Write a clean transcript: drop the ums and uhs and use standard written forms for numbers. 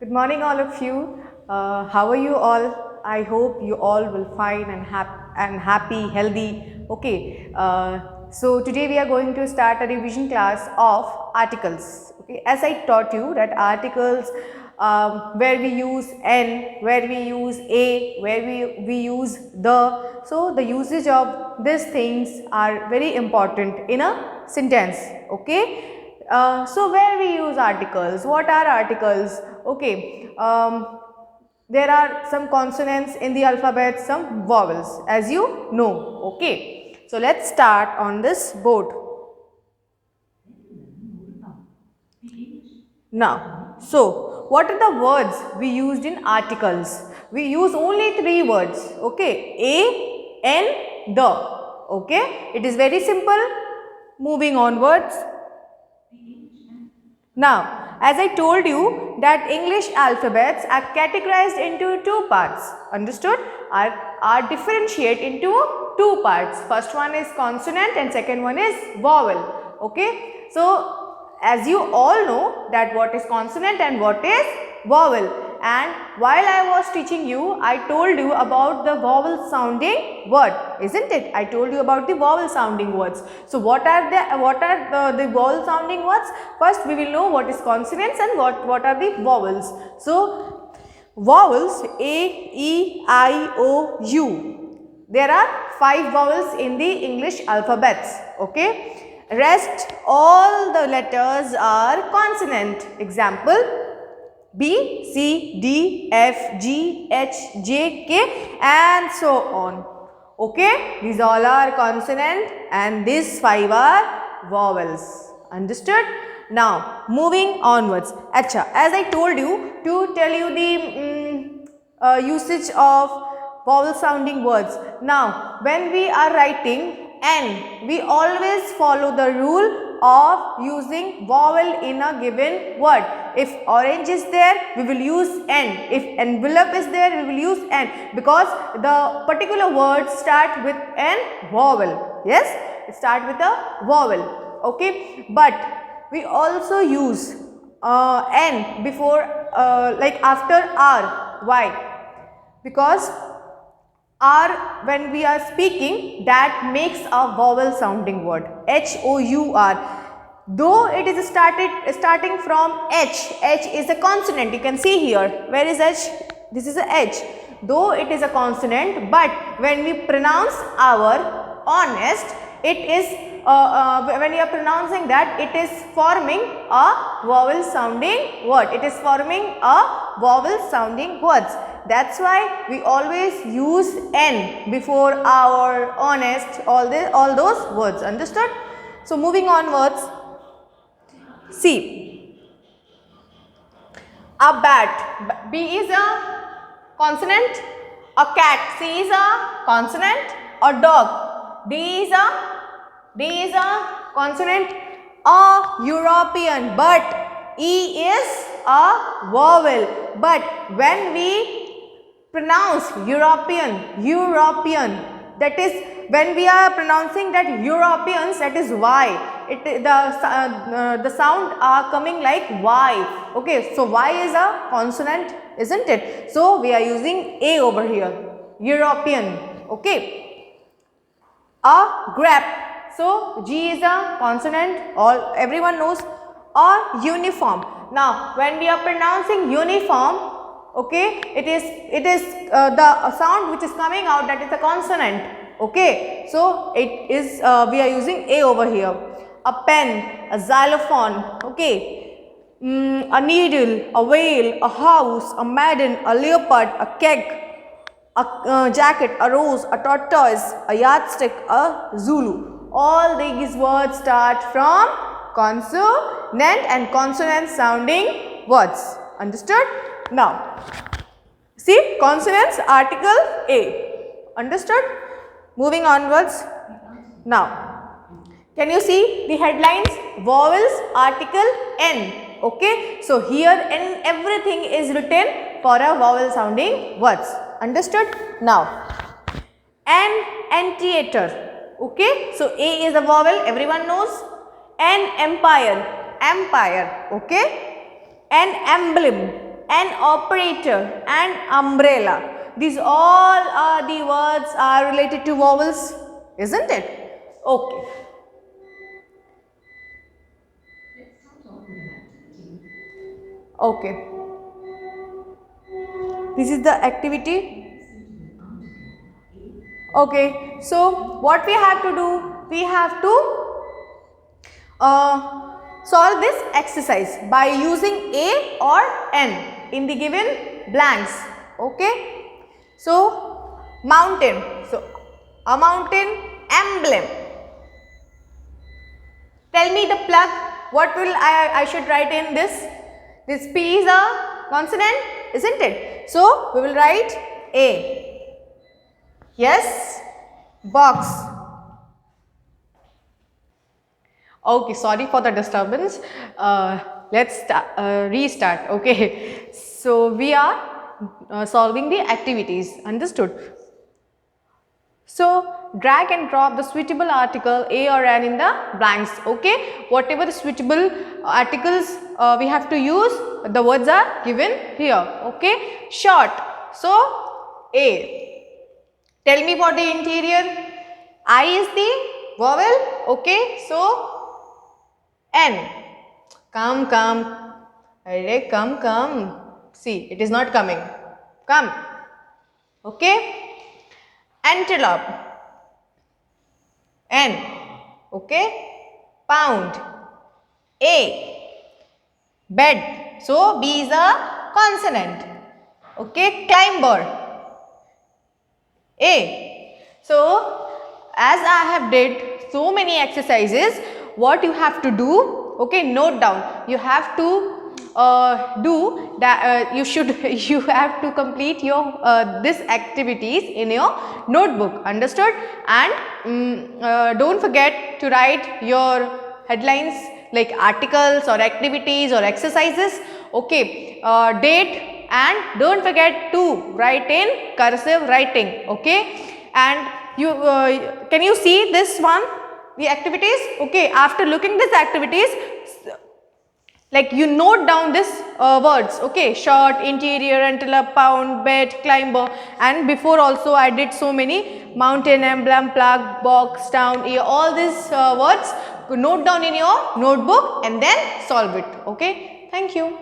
Good morning, all of you. How are you all? I hope you all will fine and happy, healthy. Okay. So today we are going to start a revision class of articles. Okay. As I taught you that articles where we use n, where we use a, where we use the. So the usage of these things are very important in a sentence. Okay. So where we use articles, what are articles? Okay, there are some consonants in the alphabet, some vowels, as you know. Okay, so let's start on this board. Now, so what are the words we used in articles? We use only three words. Okay, a, n, the. Okay, it is very simple. Moving onwards. Now, as I told you that English alphabets are categorized into two parts, understood? Are differentiate into two parts. First one is consonant and second one is vowel. Okay. So, as you all know that what is consonant and what is vowel. And while I was teaching you, I told you about the vowel sounding word, isn't it? I told you about the vowel sounding words. So what are the vowel sounding words? First we will know what is consonants and what are the vowels. So vowels A, E, I, O, U. There are 5 vowels in the English alphabets. Okay. Rest all the letters are consonant. Example B, C, D, F, G, H, J, K and so on. Okay, these all are consonant and these 5 are vowels. Understood? Now, moving onwards. Acha, as I told you to tell you the usage of vowel sounding words. Now, when we are writing N, we always follow the rule of using vowel in a given word. If orange is there, we will use N. If envelope is there, we will use N because the particular word start with an vowel. Yes, it start with a vowel. Okay, but we also use N before like after R. Why? Because R, when we are speaking, that makes a vowel sounding word. H-O-U-R. Though it is starting from H. H is a consonant. You can see here. Where is H? This is a H. Though it is a consonant, but when we pronounce our honest, it is when you are pronouncing that, it is forming a vowel sounding word. It is forming a vowel sounding words. That's why we always use N before our, honest, all those words. Understood? So moving onwards. See, a bat. B is a consonant. A cat. C is a consonant. A dog. D is a consonant. A European. But E is a vowel. But when we pronounce European, that is when we are pronouncing that Europeans, that is Y. The sound are coming like Y. Okay, so Y is a consonant, isn't it? So we are using A over here, European. Okay, a grep. So G is a consonant, everyone knows. Or uniform. Now when we are pronouncing uniform, okay, it is the sound which is coming out, that is a consonant. Okay, so it is we are using A over here. A pen, a xylophone. Okay, a needle, a whale, a house, a maiden, a leopard, a keg, a jacket, a rose, a tortoise, a yardstick, a Zulu. All these words start from consonant and consonant sounding words. Understood? Now, see, consonants, article A. Understood? Moving onwards. Now, can you see the headlines? Vowels, article N. Okay. So, here N, everything is written for a vowel sounding words. Understood? Now, an anteater. Okay. So, A is a vowel, everyone knows. An empire. Empire. Okay. An emblem. an operator, an umbrella. These all are the words are related to vowels, isn't it? Okay. Okay. This is the activity. Okay. So what we have to do? We have to solve this exercise by using A or N in the given blanks. Okay. So mountain. So a mountain emblem. Tell me the plug. What will I should write in this? This P is a consonant, isn't it? So we will write A. Yes. Box. Okay, sorry for the disturbance. Let's restart. Okay. So we are solving the activities. Understood? So drag and drop the suitable article A or N in the blanks. Okay. Whatever the suitable articles we have to use, the words are given here. Okay. Short. So A. Tell me for the interior. I is the vowel. Okay. So N. Come. Arey, come. See, it is not coming. Come. Okay. Antelope. N. Okay. Pound. A. Bed. So B is a consonant. Okay. Climber. A. So as I have did so many exercises, what you have to do, okay, note down. You have to do that. You have to complete your this activities in your notebook. Understood? And don't forget to write your headlines like articles or activities or exercises. Okay, date, and don't forget to write in cursive writing. Okay, and you can you see this one, the activities? Okay, after looking these activities, like you note down this words. Okay, short, interior, antelope, pound, bed, climber, and before also I did so many: mountain, emblem, plug, box, town, ear. All these words note down in your notebook and then solve it. Okay, thank you.